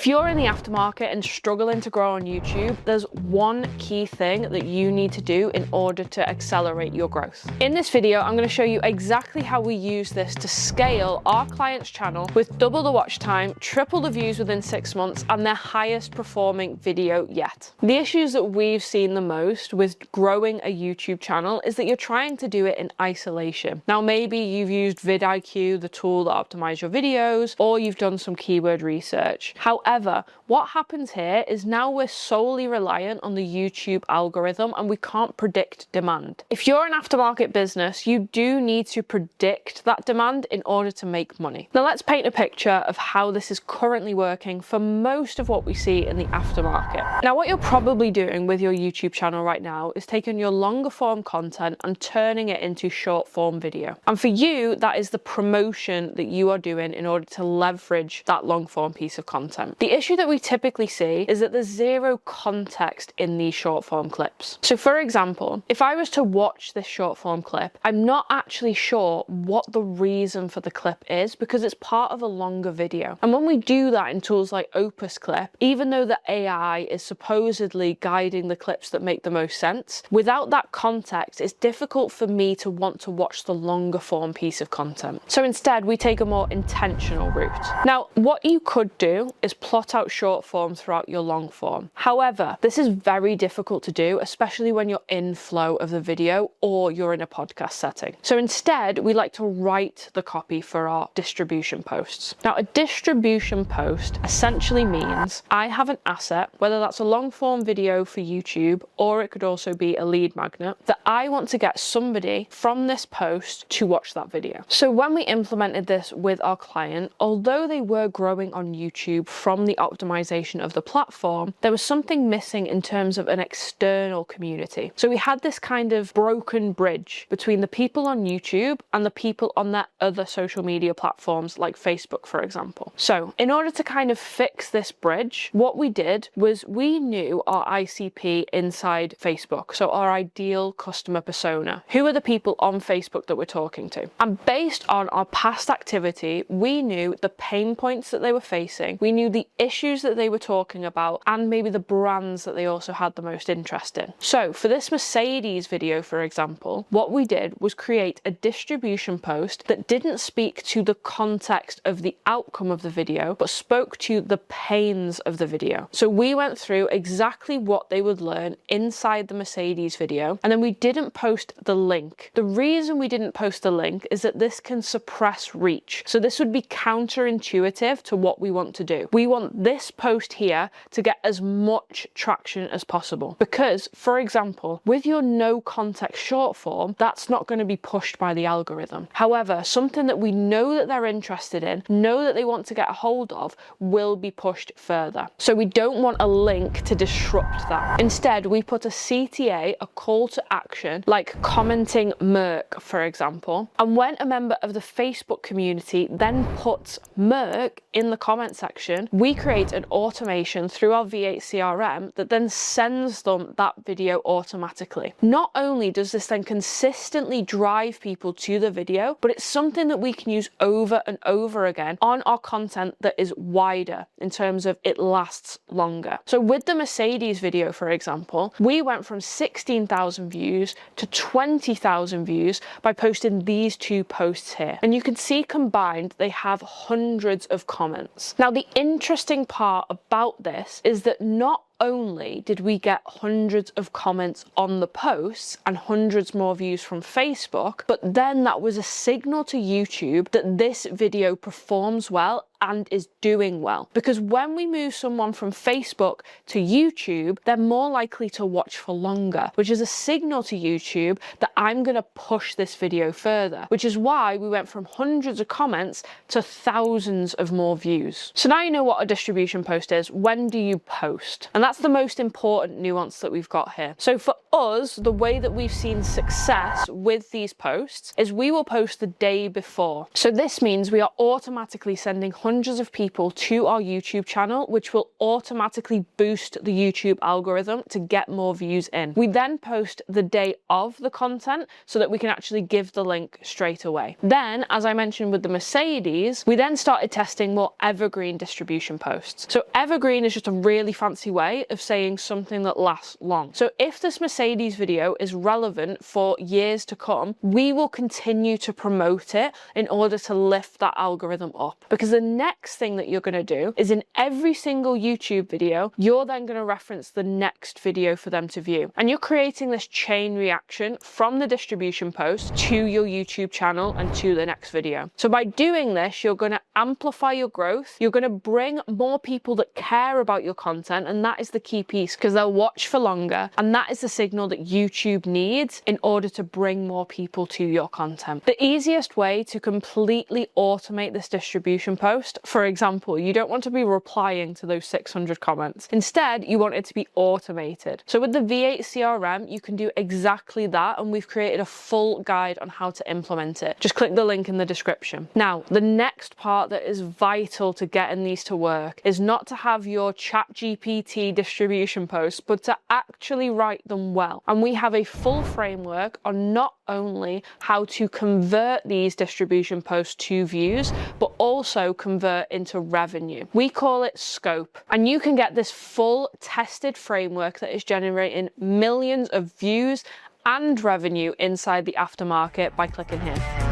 If you're in the aftermarket and struggling to grow on YouTube, there's one key thing that you need to do in order to accelerate your growth. In this video, I'm going to show you exactly how we use this to scale our client's channel with double the watch time, triple the views within 6 months, and their highest performing video yet. The issues that we've seen the most with growing a YouTube channel is that you're trying to do it in isolation. Now, maybe you've used vidIQ, the tool that optimizes your videos, or you've done some keyword research. However, what happens here is now we're solely reliant on the YouTube algorithm and we can't predict demand. If you're an aftermarket business, you do need to predict that demand in order to make money. Now let's paint a picture of how this is currently working for most of what we see in the aftermarket. Now, what you're probably doing with your YouTube channel right now is taking your longer form content and turning it into short form video. And for you, that is the promotion that you are doing in order to leverage that long form piece of content. The issue that we typically see is that there's zero context in these short form clips. So for example, if I was to watch this short form clip, I'm not actually sure what the reason for the clip is because it's part of a longer video. And when we do that in tools like Opus Clip, even though the AI is supposedly guiding the clips that make the most sense, without that context, it's difficult for me to want to watch the longer form piece of content. So instead, we take a more intentional route. Now, what you could do is plot out short form throughout your long form. However, this is very difficult to do, especially when you're in flow of the video or you're in a podcast setting. So instead, we like to write the copy for our distribution posts. Now, a distribution post essentially means I have an asset, whether that's a long form video for YouTube, or it could also be a lead magnet, that I want to get somebody from this post to watch that video. So when we implemented this with our client, although they were growing on YouTube from the optimization of the platform, there was something missing in terms of an external community. So we had this kind of broken bridge between the people on YouTube and the people on their other social media platforms like Facebook, for example. So in order to kind of fix this bridge, what we did was we knew our ICP inside Facebook, so our ideal customer persona. Who are the people on Facebook that we're talking to? And based on our past activity, we knew the pain points that they were facing, we knew the issues that they were talking about, and maybe the brands that they also had the most interest in. So for this Mercedes video, for example, what we did was create a distribution post that didn't speak to the context of the outcome of the video, but spoke to the pains of the video. So we went through exactly what they would learn inside the Mercedes video, and then we didn't post the link. The reason we didn't post the link is that this can suppress reach. So this would be counterintuitive to what we want to do. We want this post here to get as much traction as possible. Because, for example, with your no context short form, that's not going to be pushed by the algorithm. However, something that we know that they're interested in, know that they want to get a hold of, will be pushed further. So we don't want a link to disrupt that. Instead, we put a CTA, a call to action, like commenting Merc, for example. And when a member of the Facebook community then puts Merc in the comment section, we create an automation through our V8 CRM that then sends them that video automatically. Not only does this then consistently drive people to the video, but it's something that we can use over and over again on our content that is wider in terms of it lasts longer. So with the Mercedes video, for example, we went from 16,000 views to 20,000 views by posting these two posts here. And you can see combined, they have hundreds of comments. Now, the interesting part about this is that not only did we get hundreds of comments on the posts and hundreds more views from Facebook, but then that was a signal to YouTube that this video performs well and is doing well. Because when we move someone from Facebook to YouTube, they're more likely to watch for longer, which is a signal to YouTube that I'm going to push this video further, which is why we went from hundreds of comments to thousands of more views. So now you know what a distribution post is. When do you post? And that's the most important nuance that we've got here. So for us, the way that we've seen success with these posts is we will post the day before. So this means we are automatically sending hundreds of people to our YouTube channel, which will automatically boost the YouTube algorithm to get more views in. We then post the day of the content so that we can actually give the link straight away. Then, as I mentioned with the Mercedes, we then started testing more evergreen distribution posts. So evergreen is just a really fancy way of saying something that lasts long. So if this Mercedes video is relevant for years to come, we will continue to promote it in order to lift that algorithm up. Because the next thing that you're going to do is in every single YouTube video, you're then going to reference the next video for them to view. And you're creating this chain reaction from the distribution post to your YouTube channel and to the next video. So by doing this, you're going to amplify your growth. You're going to bring more people that care about your content. And that is the key piece, because they'll watch for longer. And that is the signal that YouTube needs in order to bring more people to your content. The easiest way to completely automate this distribution post, for example, you don't want to be replying to those 600 comments. Instead, you want it to be automated. So with the V8 CRM, you can do exactly that. And we've created a full guide on how to implement it. Just click the link in the description. Now, the next part that is vital to getting these to work is not to have your ChatGPT distribution posts, but to actually write them well. And we have a full framework on not only how to convert these distribution posts to views, but also convert into revenue. We call it scope. And you can get this full tested framework that is generating millions of views and revenue inside the Aftermarket by clicking here.